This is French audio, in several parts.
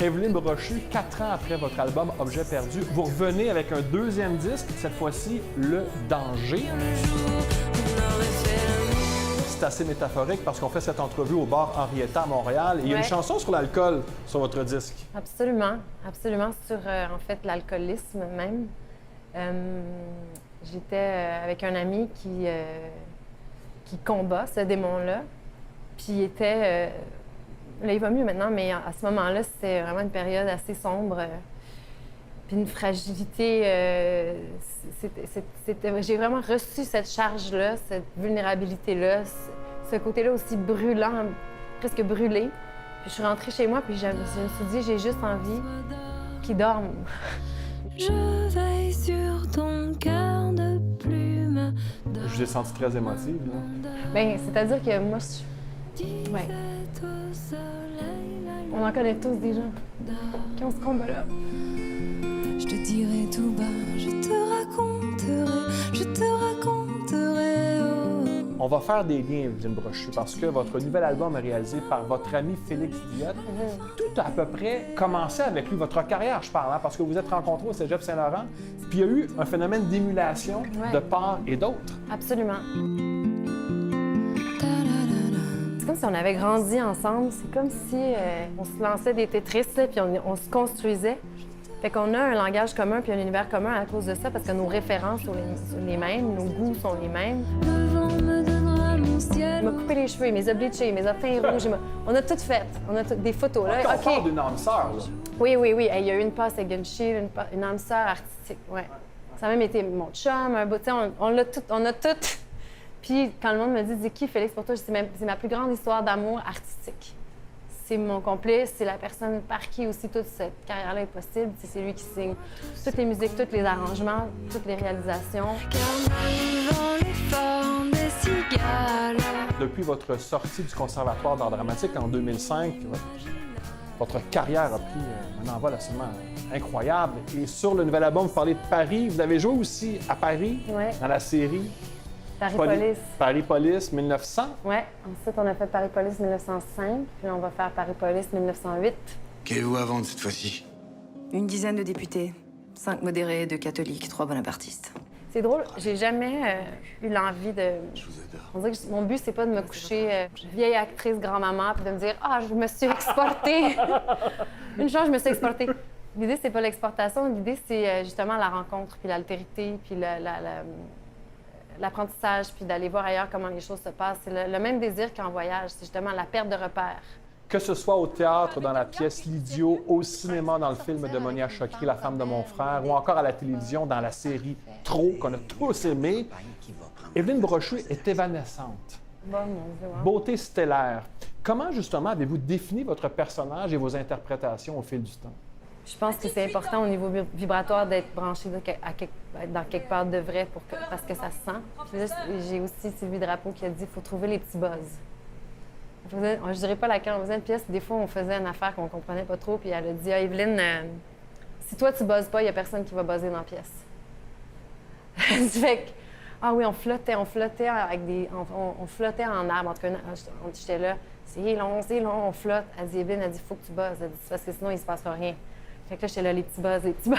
Evelyne Brochu, 4 ans après votre album Objet perdu, vous revenez avec un deuxième disque, cette fois-ci Le Danger. C'est assez métaphorique parce qu'on fait cette entrevue au bar Henrietta à Montréal et il y a une chanson sur l'alcool sur votre disque. Absolument, absolument, sur en fait l'alcoolisme même. J'étais avec un ami qui combat ce démon-là, puis il était... là, il va mieux maintenant, mais à ce moment-là, c'était vraiment une période assez sombre. Puis une fragilité. J'ai vraiment reçu cette charge-là, cette vulnérabilité-là, ce côté-là aussi brûlant, presque brûlé. Puis je suis rentrée chez moi, puis je me suis dit, j'ai juste envie qu'il dorme. Je veille sur ton cœur de plume. Je vous ai senti très émotive, là. Bien, c'est-à-dire que moi, ouais. On en connaît tous des gens qui ont ce combat-là. Je te dirai tout bas, je te raconterai, oh. On va faire des liens, Evelyne Brochu, parce que votre nouvel album est réalisé par votre ami Félix Diot. Tout a à peu près commencé avec lui, votre carrière, je parle, hein, parce que vous êtes rencontrés au Cégep Saint-Laurent, puis il y a eu un phénomène d'émulation de part et d'autre. Absolument. C'est comme si on avait grandi ensemble. C'est comme si on se lançait des Tetris, là, puis on se construisait. Fait qu'on a un langage commun puis un univers commun à cause de ça, parce que nos références sont les mêmes, nos goûts sont les mêmes. Le vent me donnera mon ciel. Il m'a coupé les cheveux, il m'a bleachés, il m'a teint rouge. On a tout fait. On a des photos. Là. On parle d'une âme sœur, là. Oui. Il y a eu une passe avec Gunsheel, une âme sœur artistique, ouais. Ça a même été mon chum, un beau... On a tout. Puis quand le monde me dit « qui, Félix, pour toi? » Je dis « c'est ma plus grande histoire d'amour artistique. C'est mon complice, c'est la personne par qui aussi toute cette carrière-là est possible. C'est lui qui signe toutes les musiques, tous les arrangements, toutes les réalisations. Depuis votre sortie du Conservatoire d'art dramatique en 2005, votre carrière a pris un envol absolument incroyable. Et sur le nouvel album, vous parlez de Paris. Vous avez joué aussi à Paris, dans la série Paris-Police. Paris-Police 1900. Oui. Ensuite, on a fait Paris-Police 1905, puis on va faire Paris-Police 1908. Qu'avez-vous à vendre cette fois-ci? Une dizaine de députés, 5 modérés, 2 catholiques, 3 bonapartistes. C'est drôle, j'ai jamais eu l'envie de... Je vous adore. On dirait que mon but, c'est pas de me coucher vieille actrice grand-maman puis de me dire « Ah, je me suis exportée! » Une chose, je me suis exportée. L'idée, c'est pas l'exportation. L'idée, c'est justement la rencontre, puis l'altérité, puis l'apprentissage, puis d'aller voir ailleurs comment les choses se passent. C'est le même désir qu'en voyage, c'est justement la perte de repères. Que ce soit au théâtre, dans la pièce L'Idiot, au cinéma, dans le film de Monia Chokri, La femme de mon frère, ou encore à la télévision, dans la série Trop, qu'on a tous aimé, Evelyne Brochu est évanescente. Bon, mon Dieu, wow. Beauté stellaire. Comment, justement, avez-vous défini votre personnage et vos interprétations au fil du temps? Je pense que c'est important au niveau vibratoire d'être branché dans quelque part de vrai parce que ça se sent. J'ai aussi Sylvie Drapeau qui a dit qu'il faut trouver les petits buzz. Je dirais pas laquelle on faisait une pièce, des fois on faisait une affaire qu'on comprenait pas trop, puis elle a dit « Ah, Evelyne, si toi tu buzzes pas, il y a personne qui va buzzer dans la pièce. » Fait que, ah oui, on flottait avec on flottait en arbre. En tout cas, j'étais là, c'est long, on flotte. Elle dit « Evelyne, elle dit, faut que tu buzzes. Elle dit, parce que sinon il se passera rien. » Fait que là, j'étais là, les petits buzz. Puis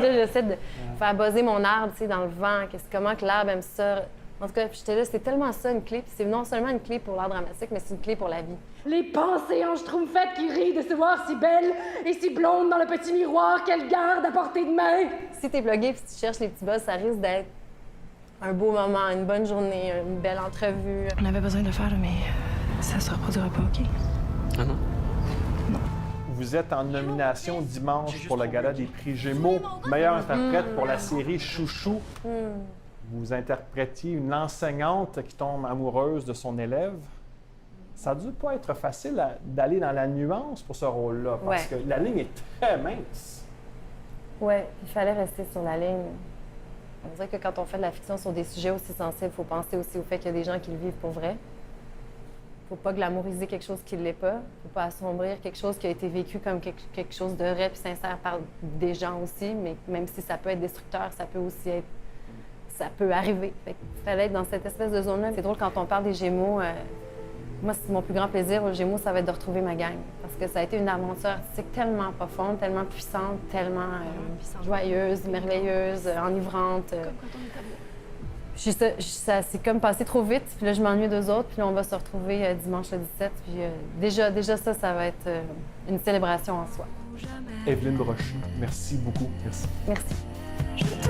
là, j'essaie de faire buzzer mon arbre, tu sais, dans le vent. Comment que l'arbre aime ça. En tout cas, j'étais là, c'était tellement ça, une clé. Puis c'est non seulement une clé pour l'art dramatique, mais c'est une clé pour la vie. Les pensées en schtroumpfette qui rient de se voir si belle et si blonde dans le petit miroir qu'elle garde à portée de main. Si t'es blogué puis tu cherches les petits buzz, ça risque d'être un beau moment, une bonne journée, une belle entrevue. On avait besoin de le faire, mais ça se reproduira pas, OK? Ah non? Vous êtes en nomination dimanche pour le gala des prix Gémeaux, meilleure interprète pour la série Chouchou. Vous interprétiez une enseignante qui tombe amoureuse de son élève. Ça a dû pas être facile d'aller dans la nuance pour ce rôle-là, parce que la ligne est très mince. Oui, il fallait rester sur la ligne. On dirait que quand on fait de la fiction sur des sujets aussi sensibles, il faut penser aussi au fait qu'il y a des gens qui le vivent pour vrai. Il ne faut pas glamouriser quelque chose qui ne l'est pas. Il ne faut pas assombrir quelque chose qui a été vécu comme quelque chose de vrai et sincère par des gens aussi, mais même si ça peut être destructeur, ça peut aussi être... ça peut arriver. Il fallait être dans cette espèce de zone-là. C'est drôle, quand on parle des Gémeaux, moi, c'est mon plus grand plaisir au Gémeaux, ça va être de retrouver ma gang. Parce que ça a été une aventure artistique tellement profonde, tellement puissante, tellement joyeuse, merveilleuse, enivrante. Ça s'est comme passé trop vite, puis là, je m'ennuie d'eux autres, puis là, on va se retrouver dimanche le 17. Puis déjà ça va être une célébration en soi. Evelyne Brochu, merci beaucoup. Merci. Merci.